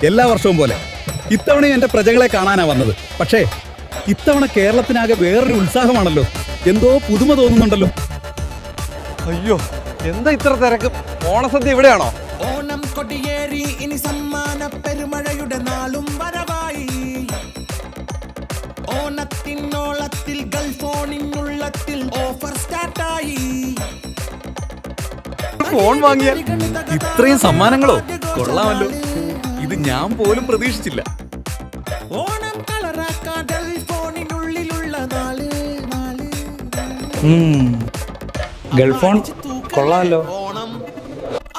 എല്ലാ വർഷവും പോലെ ഇത്തവണയും എന്റെ പ്രജകളെ കാണാനാ വന്നത്. പക്ഷേ ഇത്തവണ കേരളത്തിനാകെ വേറൊരു ഉത്സാഹമാണല്ലോ. എന്തോ പുതുമ തോന്നുന്നുണ്ടല്ലോ. അയ്യോ, എന്താ ഇത്ര തിരക്ക്? ഓണസദ്യ ഇവിടെയാണോ? ഓണം കൊടിയേറി, ഇനി സമ്മാന പെരുമഴയുടെ നാളും വരവായി. ഓണത്തിനോളത്തിൽ ഗൾഫോണിനുള്ളത്തിൽ ഓഫർ സ്റ്റാർട്ടായി. ഫോൺ വാങ്ങിയ ഇത്രയും സമ്മാനങ്ങളോ? കൊള്ളാമല്ലോ. ഇത് ഞാൻ പോലും പ്രതീക്ഷിച്ചില്ല. ഓണം കളറാക്കാൻ ഗൾഫോണിനുള്ളിലുള്ള നാള് ഗൾഫ് ഫോൺ കൊള്ളാമല്ലോ. ഓണം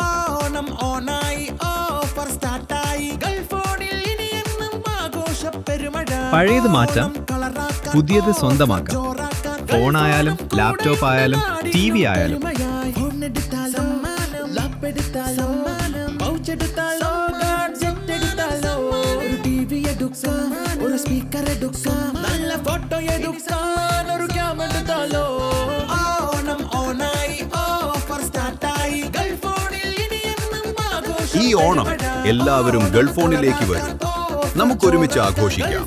ഓണം ഓണായി, ഓഫർ സ്റ്റാർട്ടായി. ഗൾഫോണിൽ ഇനി എന്നും ആഘോഷ പെരുമഴ. പഴയത് മാറ്റാം, പുതിയത് സ്വന്തമാക്കാം. ഫോണായാലും ലാപ്ടോപ്പ് ആയാലും TV ആയാലും ഒരു സ്പീക്കർ എടുക്കാം, നല്ല ഫോട്ടോ എടുക്കാൻ ഒരു ക്യാമറ എടുത്താലോ. ഓണം ഓണായി, ഓഫർ സ്റ്റാർട്ടായി. ഗൾഫോണിൽ ഇനി എന്നും ആഘോഷം. ഈ ഓണം എല്ലാവരും ഗൾഫോണിലേക്ക് വരും. നമുക്കൊരുമിച്ച് ആഘോഷിക്കാം.